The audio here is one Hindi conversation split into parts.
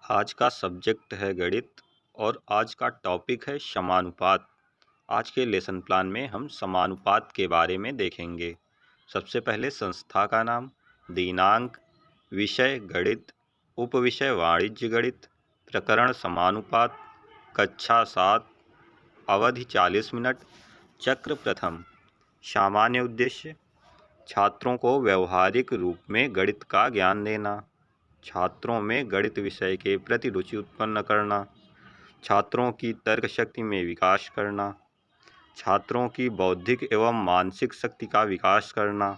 आज का सब्जेक्ट है गणित और आज का टॉपिक है समानुपात। आज के लेसन प्लान में हम समानुपात के बारे में देखेंगे। सबसे पहले संस्था का नाम, दिनांक, विषय गणित, उपविषय वाणिज्य गणित, प्रकरण समानुपात, कक्षा 7, अवधि 40 मिनट, चक्र प्रथम। सामान्य उद्देश्य, छात्रों को व्यवहारिक रूप में गणित का ज्ञान देना, छात्रों में गणित विषय के प्रति रुचि उत्पन्न करना, छात्रों की तर्क शक्ति में विकास करना, छात्रों की बौद्धिक एवं मानसिक शक्ति का विकास करना,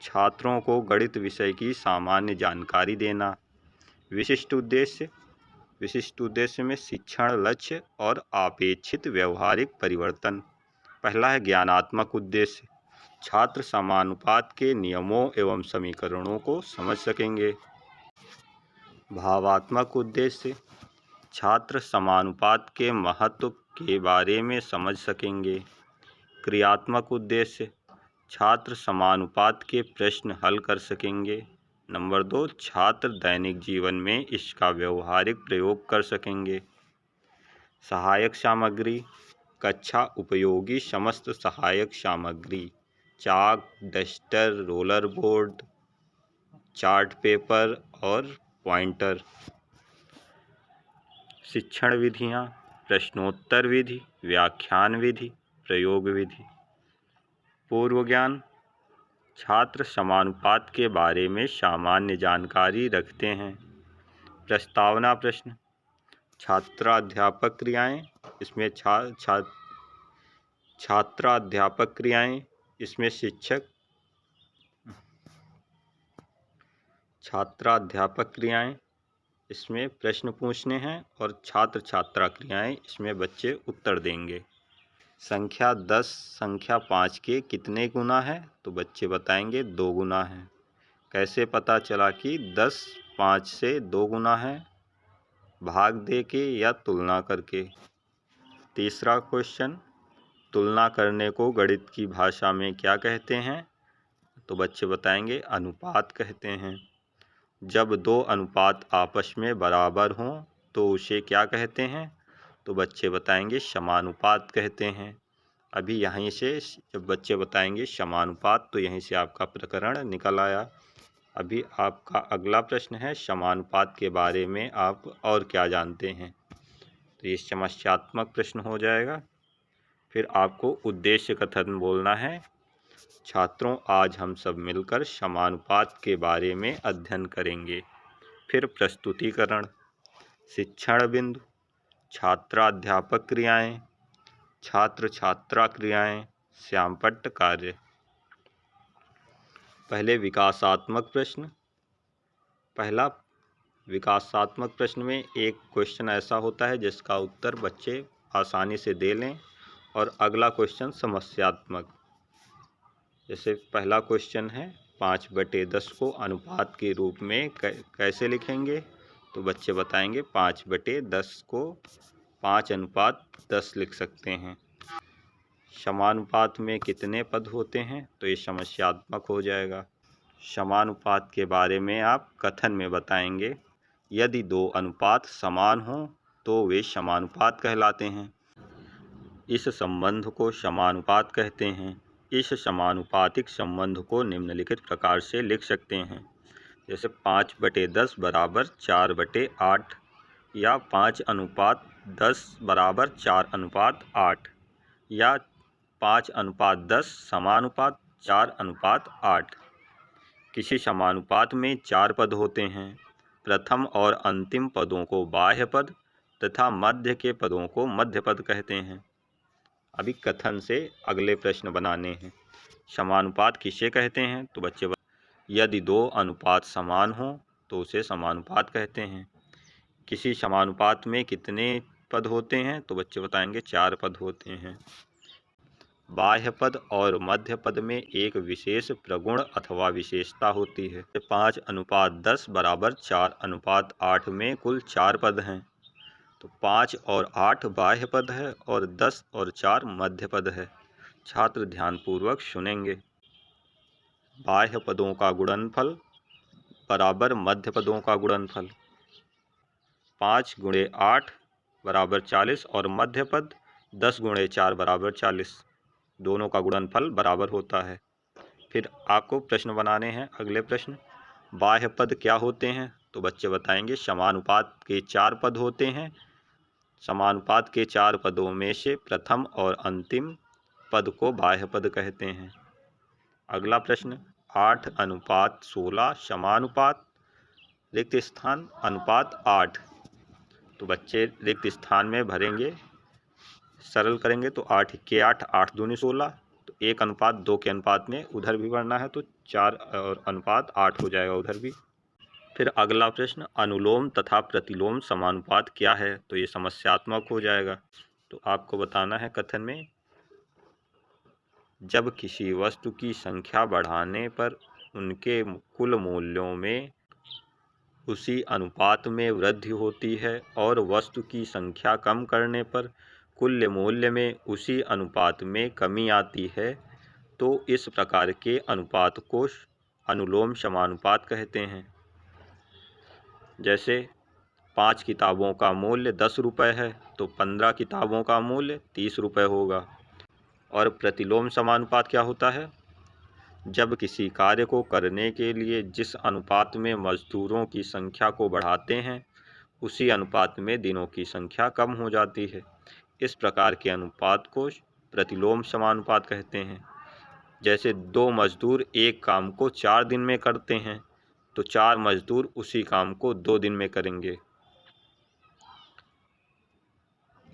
छात्रों को गणित विषय की सामान्य जानकारी देना। विशिष्ट उद्देश्य में शिक्षण लक्ष्य और अपेक्षित व्यवहारिक परिवर्तन। पहला है ज्ञानात्मक उद्देश्य, छात्र समानुपात के नियमों एवं समीकरणों को समझ सकेंगे। भावात्मक उद्देश्य, छात्र समानुपात के महत्व के बारे में समझ सकेंगे। क्रियात्मक उद्देश्य, छात्र समानुपात के प्रश्न हल कर सकेंगे। नंबर 2, छात्र दैनिक जीवन में इसका व्यवहारिक प्रयोग कर सकेंगे। सहायक सामग्री, कक्षा उपयोगी समस्त सहायक सामग्री, chalk, duster, roller board, chart paper और पॉइंटर। शिक्षण विधियाँ, प्रश्नोत्तर विधि, व्याख्यान विधि, प्रयोग विधि। पूर्व ज्ञान, छात्र समानुपात के बारे में सामान्य जानकारी रखते हैं। प्रस्तावना प्रश्न, छात्राध्यापक क्रियाएं, इसमें छात्राध्यापक क्रियाएं, इसमें शिक्षक, छात्राध्यापक क्रियाएं, इसमें प्रश्न पूछने हैं और छात्र छात्रा क्रियाएं, इसमें बच्चे उत्तर देंगे। संख्या 10 संख्या 5 के कितने गुना है? तो बच्चे बताएंगे 2 गुना है। कैसे पता चला कि 10 5 से 2 गुना है? भाग दे के या तुलना करके। तीसरा क्वेश्चन, तुलना करने को गणित की भाषा में क्या कहते हैं? तो बच्चे बताएंगे अनुपात कहते हैं। जब 2 अनुपात आपस में बराबर हों तो उसे क्या कहते हैं? तो बच्चे बताएंगे समानुपात कहते हैं। अभी यहीं से जब बच्चे बताएंगे समानुपात तो यहीं से आपका प्रकरण निकल आया। अभी आपका अगला प्रश्न है समानुपात के बारे में आप और क्या जानते हैं? तो ये समस्यात्मक प्रश्न हो जाएगा। फिर आपको उद्देश्य कथन बोलना है। छात्रों, आज हम सब मिलकर समानुपात के बारे में अध्ययन करेंगे। फिर प्रस्तुतिकरण, शिक्षण बिंदु, छात्राध्यापक क्रियाएं, छात्र छात्रा क्रियाएं, श्यामपट्ट कार्य। पहले विकासात्मक प्रश्न। पहला विकासात्मक प्रश्न में एक क्वेश्चन ऐसा होता है जिसका उत्तर बच्चे आसानी से दे लें, और अगला क्वेश्चन समस्यात्मक। जैसे पहला क्वेश्चन है 5/10 को अनुपात के रूप में कैसे लिखेंगे? तो बच्चे बताएंगे 5/10 को 5:10 लिख सकते हैं। समानुपात में कितने पद होते हैं? तो ये समस्यात्मक हो जाएगा। समानुपात के बारे में आप कथन में बताएंगे, यदि 2 अनुपात समान हों तो वे समानुपात कहलाते हैं। इस संबंध को समानुपात कहते हैं। इस समानुपातिक संबंध को निम्नलिखित प्रकार से लिख सकते हैं, जैसे 5/10 बराबर 4/8, या 5:10 बराबर 4:8, या 5:10 समानुपात 4:8। किसी समानुपात में 4 पद होते हैं। प्रथम और अंतिम पदों को बाह्य पद तथा मध्य के पदों को मध्य पद कहते हैं। अभी कथन से अगले प्रश्न बनाने हैं। समानुपात किसे कहते हैं? तो बच्चे यदि 2 अनुपात समान हों तो उसे समानुपात कहते हैं। किसी समानुपात में कितने पद होते हैं? तो बच्चे बताएंगे 4 पद होते हैं। बाह्य पद और मध्य पद में एक विशेष प्रगुण अथवा विशेषता होती है। 5:10 बराबर 4:8 में कुल 4 पद हैं, तो 5 और 8 बाह्य पद है और 10 और 4 मध्य पद है। छात्र ध्यानपूर्वक सुनेंगे। बाह्य पदों का गुणनफल बराबर मध्य पदों का गुणनफल। 5 गुणे 8 बराबर 40 और मध्य पद 10 गुणे 4 बराबर 40, दोनों का गुणनफल बराबर होता है। फिर आपको प्रश्न बनाने हैं। अगले प्रश्न, बाह्य पद क्या होते हैं? तो बच्चे बताएंगे समानुपात के 4 पद होते हैं। समानुपात के 4 पदों में से प्रथम और अंतिम पद को बाह्य पद कहते हैं। अगला प्रश्न, 8:16 समानुपात रिक्त स्थान अनुपात 8। तो बच्चे रिक्त स्थान में भरेंगे, सरल करेंगे तो 8 के 8, 8 दूनी 16, तो 1:2 के अनुपात में उधर भी बढ़ना है तो 4 और अनुपात 8 हो जाएगा उधर भी। फिर अगला प्रश्न, अनुलोम तथा प्रतिलोम समानुपात क्या है? तो ये समस्यात्मक हो जाएगा। तो आपको बताना है कथन में, जब किसी वस्तु की संख्या बढ़ाने पर उनके कुल मूल्यों में उसी अनुपात में वृद्धि होती है और वस्तु की संख्या कम करने पर कुल मूल्य में उसी अनुपात में कमी आती है, तो इस प्रकार के अनुपात को अनुलोम समानुपात कहते हैं। जैसे 5 किताबों का मूल्य 10 रुपये है तो 15 किताबों का मूल्य 30 रुपये होगा। और प्रतिलोम समानुपात क्या होता है? जब किसी कार्य को करने के लिए जिस अनुपात में मजदूरों की संख्या को बढ़ाते हैं उसी अनुपात में दिनों की संख्या कम हो जाती है। इस प्रकार के अनुपात को प्रतिलोम समानुपात कहते हैं। जैसे 2 मजदूर एक काम को 4 दिन में करते हैं तो 4 मजदूर उसी काम को 2 दिन में करेंगे।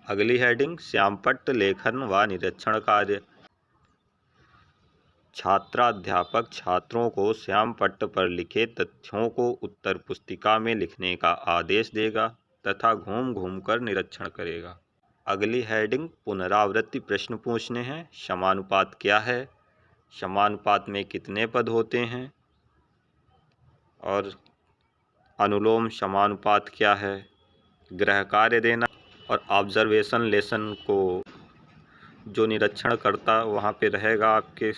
अगली हेडिंग, श्यामपट्ट लेखन व निरीक्षण कार्य। छात्राध्यापक छात्रों को श्यामपट्ट पर लिखे तथ्यों को उत्तर पुस्तिका में लिखने का आदेश देगा तथा घूम घूम कर निरीक्षण करेगा। अगली हेडिंग, पुनरावृत्ति प्रश्न पूछने हैं। समानुपात क्या है? समानुपात में कितने पद होते हैं? और अनुलोम समानुपात क्या है? गृह कार्य देना और ऑब्जर्वेशन लेसन को जो निरीक्षण करता वहाँ पे रहेगा आपके